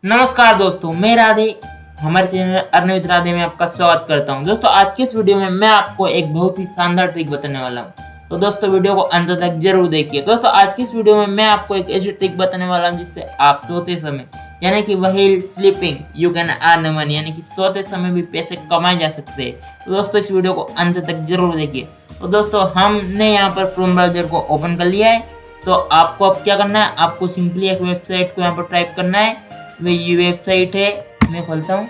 नमस्कार दोस्तों, मैं राधे हमारे चैनल अर्नवित राधे में आपका स्वागत करता हूं। दोस्तों आज की इस वीडियो में मैं आपको एक बहुत ही शानदार ट्रिक बताने वाला हूं। तो दोस्तों वीडियो को अंत तक जरूर देखिए। दोस्तों आज की इस वीडियो में मैं आपको एक ऐसी ट्रिक बताने वाला हूं जिससे आप सोते समय यानी कि वही sleeping you can earn money यानी कि सोते समय भी पैसे कमाए जा सकते हैं। तो दोस्तों इस वीडियो को अंत तक जरूर देखिए। तो दोस्तों हमने यहाँ पर क्रोम ब्राउजर को ओपन कर लिया है। तो आपको अब क्या करना है, आपको सिंपली एक वेबसाइट को यहाँ पर टाइप करना है। ये वेबसाइट है, मैं खोलता हूँ।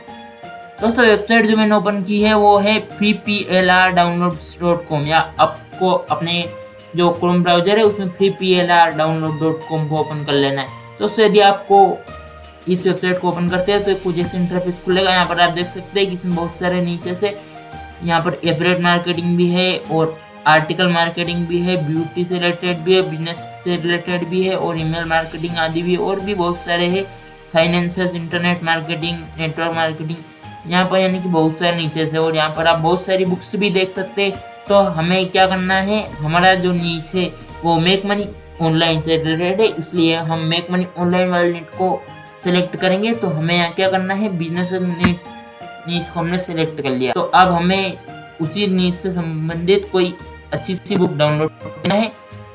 दोस्तों वेबसाइट जो मैंने ओपन की है वो है freeplrdownloads.com, या आपको अपने जो क्रोम ब्राउजर है उसमें freeplrdownload.com को ओपन कर लेना है। दोस्तों यदि आपको इस वेबसाइट को ओपन करते हैं तो कुछ ऐसे इंटरफेस खुलेगा। यहाँ पर आप देख सकते हैं कि इसमें बहुत सारे नीचे से यहाँ पर एफिलिएट मार्केटिंग भी है और आर्टिकल मार्केटिंग भी है, ब्यूटी से रिलेटेड भी है, बिजनेस से रिलेटेड भी है और ईमेल मार्केटिंग आदि भी, और भी बहुत सारे है, finances, internet marketing, network marketing यहाँ पर यानी कि बहुत सारे नीचे से। और यहाँ पर आप बहुत सारी बुक्स भी देख सकते हैं। तो हमें क्या करना है, हमारा जो नीचे वो मेक मनी ऑनलाइन से रिलेटेड है, इसलिए हम मेक मनी ऑनलाइन वाले नीट को सिलेक्ट करेंगे। तो हमें यहाँ क्या करना है, बिजनेस नीच को हमने सिलेक्ट कर लिया। तो अब हमें उसी नीच से संबंधित कोई अच्छी सी बुक डाउनलोड करना है।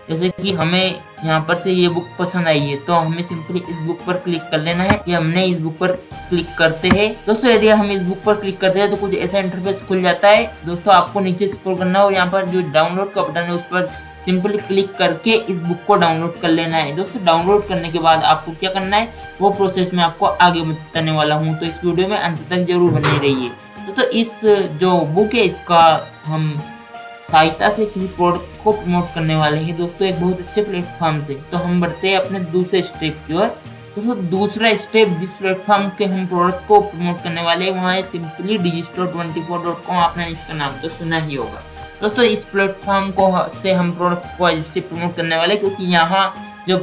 जैसे कि हमें यहाँ पर से ये बुक पसंद आई है तो हमें सिंपली इस बुक पर क्लिक कर लेना है। कि हमने इस बुक पर क्लिक करते हैं दोस्तों, यदि हम इस बुक पर क्लिक करते हैं तो कुछ ऐसा इंटरफेस खुल जाता है। दोस्तों आपको नीचे स्क्रॉल करना है और यहाँ पर जो डाउनलोड का बटन है उस पर सिंपली क्लिक करके इस बुक को डाउनलोड कर लेना है। दोस्तों डाउनलोड करने के बाद आपको क्या करना है वो प्रोसेस में आपको आगे बताने वाला हूँ, तो इस वीडियो में अंत तक जरूर बने रहिए। तो इस जो बुक है इसका हम सहायता से किसी प्रोडक्ट को प्रमोट करने वाले हैं दोस्तों एक बहुत अच्छे प्लेटफॉर्म से। तो हम बढ़ते हैं अपने दूसरे स्टेप की ओर। दोस्तों दूसरा स्टेप जिस प्लेटफॉर्म के हम प्रोडक्ट को प्रमोट करने वाले हैं वहाँ है सिंपली digistore24.com। आपने इसका नाम तो सुना ही होगा। दोस्तों इस प्लेटफॉर्म को से हम प्रोडक्ट को रजिस्ट्री प्रमोट करने वाले, क्योंकि यहाँ जो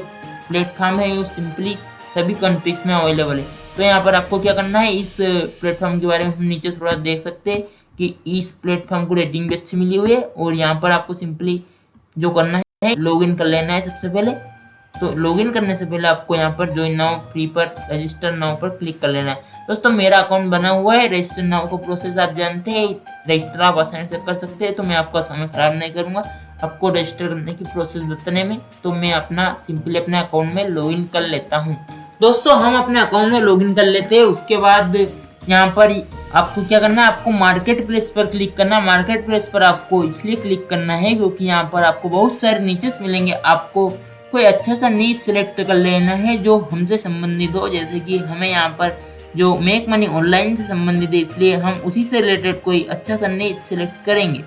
प्लेटफॉर्म है वो सिंपली सभी कंट्रीज में अवेलेबल है। तो यहाँ पर आपको क्या करना है, इस प्लेटफॉर्म के बारे में हम नीचे थोड़ा देख सकते हैं कि इस प्लेटफॉर्म को रेटिंग भी अच्छी मिली हुई है। और यहाँ पर आपको सिंपली जो करना है लॉगिन कर लेना है सबसे पहले। तो लॉगिन करने से पहले आपको यहाँ पर ज्वाइन नाउ फ्री पर रजिस्टर नाउ पर क्लिक कर लेना है। दोस्तों मेरा अकाउंट बना हुआ है, रजिस्टर नाउ का प्रोसेस आप जानते हैं, रजिस्टर आप आसानी से कर सकते हैं। तो मैं आपका समय खराब नहीं करूँगा आपको रजिस्टर करने की प्रोसेस बताने में। तो मैं अपना सिंपली अपने अकाउंट में लॉगिन कर लेता हूँ। दोस्तों हम अपने अकाउंट में लॉगिन कर लेते हैं। उसके बाद यहाँ पर आपको क्या करना है, आपको मार्केट प्लेस पर क्लिक करना। मार्केट प्लेस पर आपको इसलिए क्लिक करना है क्योंकि यहाँ पर आपको बहुत सारे नीचेस मिलेंगे। आपको कोई अच्छा सा नीच सिलेक्ट कर लेना है जो हमसे संबंधित हो। जैसे कि हमें यहाँ पर जो मेक मनी ऑनलाइन से संबंधित है इसलिए हम उसी से रिलेटेड कोई अच्छा सा नीच सिलेक्ट करेंगे।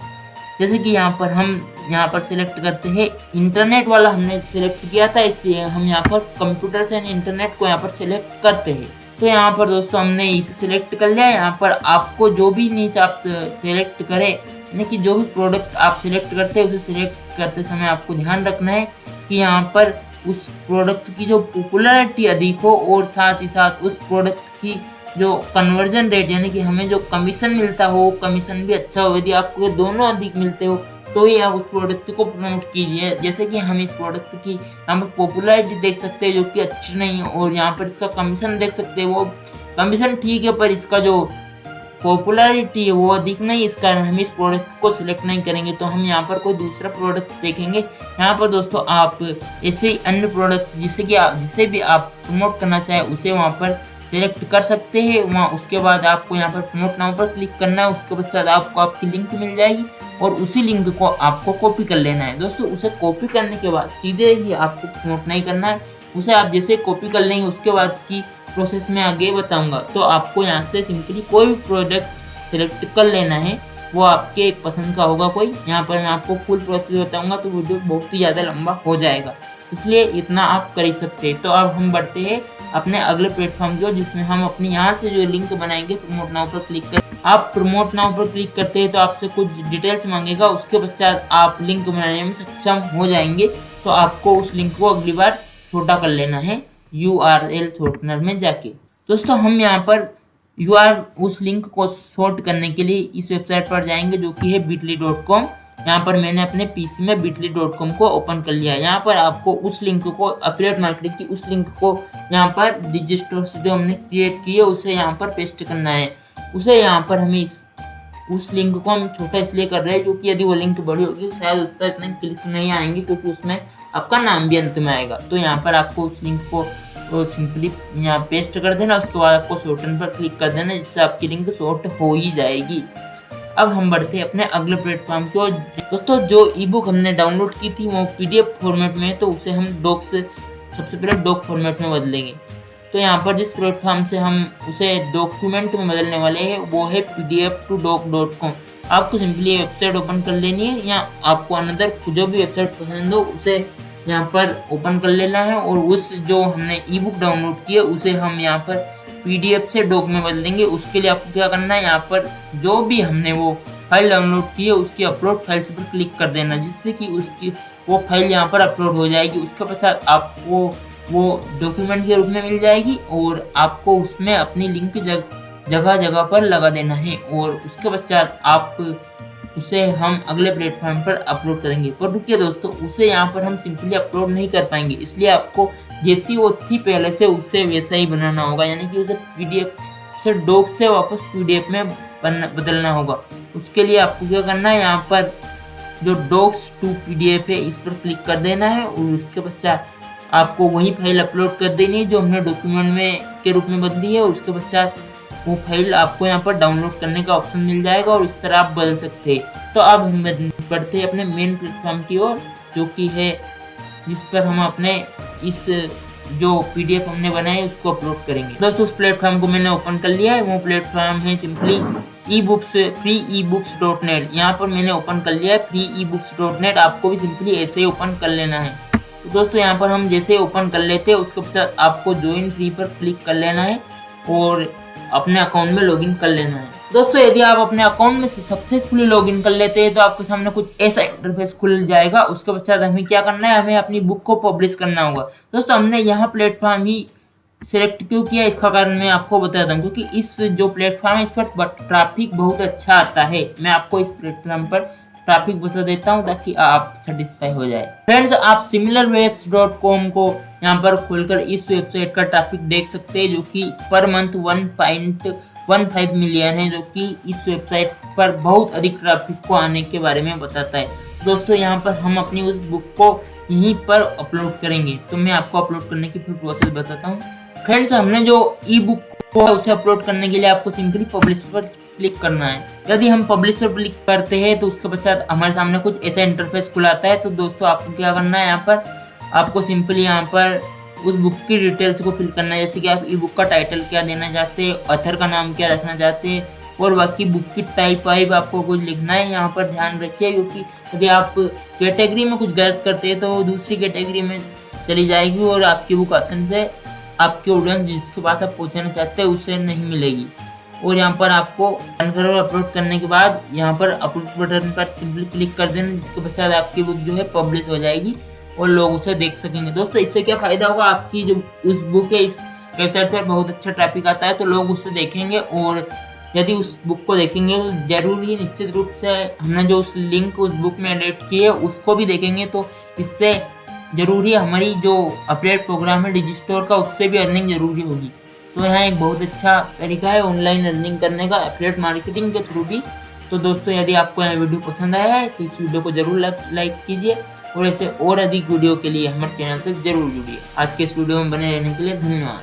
जैसे कि यहाँ पर हम यहाँ पर सिलेक्ट करते हैं इंटरनेट वाला, हमने सिलेक्ट किया था इसलिए हम यहाँ पर कंप्यूटर से इंटरनेट को यहाँ पर सिलेक्ट करते हैं। तो यहाँ पर दोस्तों हमने इसे सिलेक्ट कर लिया। यहाँ पर आपको जो भी नीच आप सिलेक्ट करें यानी कि जो भी प्रोडक्ट आप सिलेक्ट करते हैं उसे सिलेक्ट करते समय आपको ध्यान रखना है कि यहाँ पर उस प्रोडक्ट की जो पॉपुलैरिटी अधिक हो और साथ ही साथ उस प्रोडक्ट की जो कन्वर्जन रेट यानी कि हमें जो कमीशन मिलता हो कमीशन भी अच्छा हो। यदि आपको दोनों अधिक मिलते हो तो ही आप उस प्रोडक्ट को प्रमोट कीजिए। जैसे कि हम इस प्रोडक्ट की यहाँ पर पॉपुलैरिटी देख सकते हैं जो कि अच्छी नहीं है, और यहाँ पर इसका कमीशन देख सकते हैं वो कमीशन ठीक है पर इसका जो पॉपुलैरिटी है वो अधिक नहीं, इस कारण हम इस प्रोडक्ट को सिलेक्ट नहीं करेंगे। तो हम यहाँ पर कोई दूसरा प्रोडक्ट देखेंगे। यहाँ पर दोस्तों आप ऐसे ही अन्य प्रोडक्ट जिसे भी आप प्रमोट करना चाहें उसे वहाँ पर सिलेक्ट कर सकते हैं। वहाँ उसके बाद आपको यहाँ पर प्रमोट नाउ पर क्लिक करना है। उसके पश्चात आपको आपकी लिंक मिल जाएगी और उसी लिंक को आपको कॉपी कर लेना है। दोस्तों उसे कॉपी करने के बाद सीधे ही आपको प्रमोट नहीं करना है, उसे आप जैसे कॉपी कर लेंगे उसके बाद की प्रोसेस में आगे बताऊंगा। तो आपको यहाँ से सिंपली कोई भी प्रोडक्ट सिलेक्ट कर लेना है, वो आपके पसंद का होगा कोई। यहाँ पर मैं आपको फुल प्रोसेस बताऊंगा तो वीडियो बहुत ही ज़्यादा लंबा हो जाएगा, इसलिए इतना आप कर ही सकते हैं। तो अब हम बढ़ते हैं अपने अगले प्लेटफॉर्म की ओर जिसमें हम अपनी यहाँ से जो लिंक बनाएंगे प्रमोट नाउ पर क्लिक कर। आप प्रमोट नाउ पर क्लिक करते हैं तो आपसे कुछ डिटेल्स मांगेगा, उसके पश्चात आप लिंक बनाने में सक्षम हो जाएंगे। तो आपको उस लिंक को अगली बार छोटा कर लेना है URL शॉर्टनर में जाके। दोस्तों हम यहाँ पर उस लिंक को शॉर्ट करने के लिए इस वेबसाइट पर जाएंगे जो कि है bit.ly.com। यहाँ पर मैंने अपने पीसी में bitly.com को ओपन कर लिया है। यहाँ पर आपको उस लिंक को, अफिलिएट मार्केटिंग की उस लिंक को यहाँ पर डिजिस्टोर से जो हमने क्रिएट की है उसे यहाँ पर पेस्ट करना है। उसे यहाँ पर हमें उस लिंक को हम छोटा इसलिए कर रहे हैं क्योंकि यदि वो लिंक बड़ी होगी शायद उस पर इतने क्लिक्स नहीं आएंगे, क्योंकि उसमें आपका नाम भी अंत में आएगा। तो यहाँ पर आपको उस लिंक को सिंपली यहाँ पेस्ट कर देना, उसके बाद आपको शॉर्टन पर क्लिक कर देना, जिससे आपकी लिंक शॉर्ट हो ही जाएगी। अब हम बढ़ते हैं अपने अगले प्लेटफॉर्म को। दोस्तों जो ई बुक हमने डाउनलोड की थी वो पीडीएफ फॉर्मेट में है, तो उसे हम सबसे पहले डॉक फॉर्मेट में बदलेंगे। तो यहाँ पर जिस प्लेटफॉर्म से हम उसे डॉक्यूमेंट में बदलने वाले हैं वो है pdf2doc.com। आपको सिंपली वेबसाइट ओपन कर लेनी है, या आपको अनदर जो भी वेबसाइट पसंद हो उसे यहाँ पर ओपन कर लेना है, और उस जो हमने ई बुक डाउनलोड की है उसे हम यहाँ पर पीडीएफ से डॉक में बदलेंगे। उसके लिए आपको क्या करना है, यहाँ पर जो भी हमने वो फाइल डाउनलोड की है उसकी अपलोड फाइल्स पर क्लिक कर देना, जिससे कि उसकी वो फाइल यहाँ पर अपलोड हो जाएगी। उसके पश्चात आपको वो डॉक्यूमेंट के रूप में मिल जाएगी, और आपको उसमें अपनी लिंक जगह जगह पर लगा देना है, और उसके पश्चात आप उसे हम अगले प्लेटफॉर्म पर अपलोड करेंगे। पर रुकिए दोस्तों, उसे यहाँ पर हम सिंपली अपलोड नहीं कर पाएंगे, इसलिए आपको जैसी वो थी पहले से उससे वैसा ही बनाना होगा, यानी कि उसे पीडीएफ से डॉक से वापस पीडीएफ में बदलना होगा। उसके लिए आपको क्या करना है, यहाँ पर जो डॉक्स टू पीडीएफ है इस पर क्लिक कर देना है, और उसके पश्चात आपको वही फाइल अपलोड कर देनी है जो हमने डॉक्यूमेंट में के रूप में बदली है। उसके पश्चात वो फाइल आपको यहाँ पर डाउनलोड करने का ऑप्शन मिल जाएगा, और इस तरह आप बदल सकते हैं। तो अब हम बढ़ते हैं अपने मेन प्लेटफॉर्म की ओर, जो कि है जिस पर हम अपने इस जो पीडीएफ हमने बनाए उसको अपलोड करेंगे। दोस्तों उस प्लेटफॉर्म को मैंने ओपन कर लिया है, वो प्लेटफॉर्म है सिंपली freeebooks.net। यहाँ पर मैंने ओपन कर लिया है freeebooks.net। आपको भी सिंपली ऐसे ही ओपन कर लेना है। तो दोस्तों यहाँ पर हम जैसे ओपन कर लेते हैं उसके पश्चात आपको ज्वाइन फ्री पर क्लिक कर लेना है और अपने अकाउंट में लॉगिन कर लेना है। दोस्तों यदि आप अपने अकाउंट में से सक्सेसफुली लॉगिन कर लेते हैं तो आपके सामने कुछ ऐसा इंटरफेस खुल जाएगा। उसके पश्चात हमें क्या करना है, हमें अपनी बुक को पब्लिश करना होगा। दोस्तों हमने यहाँ प्लेटफॉर्म ही सिलेक्ट क्यों किया, इसका कारण मैं आपको बताता हूँ, क्योंकि इस जो प्लेटफॉर्म है इस पर ट्रैफिक बहुत अच्छा आता है। मैं आपको इस प्लेटफॉर्म पर ट्रैफिक बता देता हूँ ताकि आप सेटिस्फाई हो जाए। फ्रेंड्स आप similarwebs.com को यहाँ पर खोलकर इस वेबसाइट का ट्रैफिक देख सकते हैं, जो कि पर मंथ 1.15 मिलियन है, जो कि इस वेबसाइट पर बहुत अधिक ट्रैफिक को आने के बारे में बताता है। दोस्तों यहाँ पर हम अपनी उस बुक को यहीं पर अपलोड करेंगे, तो मैं आपको अपलोड करने की फिर प्रोसेस बताता हूँ। फ्रेंड्स हमने जो ई बुक को उसे अपलोड करने के लिए आपको सिंपली पब्लिश पर क्लिक करना है। यदि हम पब्लिश पर क्लिक करते हैं तो उसके पश्चात हमारे सामने कुछ ऐसा इंटरफेस खुला आता है। तो दोस्तों आपको क्या करना है, यहाँ पर आपको सिंपली यहाँ पर उस बुक की डिटेल्स को फिल करना है, जैसे कि आप ई बुक का टाइटल क्या देना चाहते हैं, ऑथर का नाम क्या रखना चाहते हैं, और बाकी बुक की टाइप 5 आपको कुछ लिखना है। यहाँ पर ध्यान रखिए, क्योंकि यदि आप कैटेगरी में कुछ गलत करते हैं तो दूसरी कैटेगरी में चली जाएगी और आपकी बुक आसान से आपके ऑडियंस जिसके पास आप पहुँचाना चाहते हैं उससे नहीं मिलेगी। और यहाँ पर आपको अपलोड करने के बाद यहाँ पर अपलोड बटन पर सिंपली क्लिक कर देना, जिसके पश्चात आपकी बुक जो है पब्लिश हो जाएगी और लोग उसे देख सकेंगे। दोस्तों इससे क्या फायदा होगा, आपकी जो उस बुक है इस वेबसाइट पर बहुत अच्छा ट्रैफिक आता है तो लोग उसे देखेंगे, और यदि उस बुक को देखेंगे तो जरूरी निश्चित रूप से हमने जो उस लिंक उस बुक में एडिट की है उसको भी देखेंगे। तो इससे जरूरी हमारी जो अपडेट प्रोग्राम है डिजिस्टोर का उससे भी अर्निंग जरूरी होगी। तो यहाँ एक बहुत अच्छा तरीका है ऑनलाइन अर्निंग करने का एफिलिएट मार्केटिंग के थ्रू भी। तो दोस्तों यदि आपको यह वीडियो पसंद आया है तो इस वीडियो को जरूर लाइक कीजिए, और ऐसे और अधिक वीडियो के लिए हमारे चैनल से जरूर जुड़िए। आज के इस वीडियो में बने रहने के लिए धन्यवाद।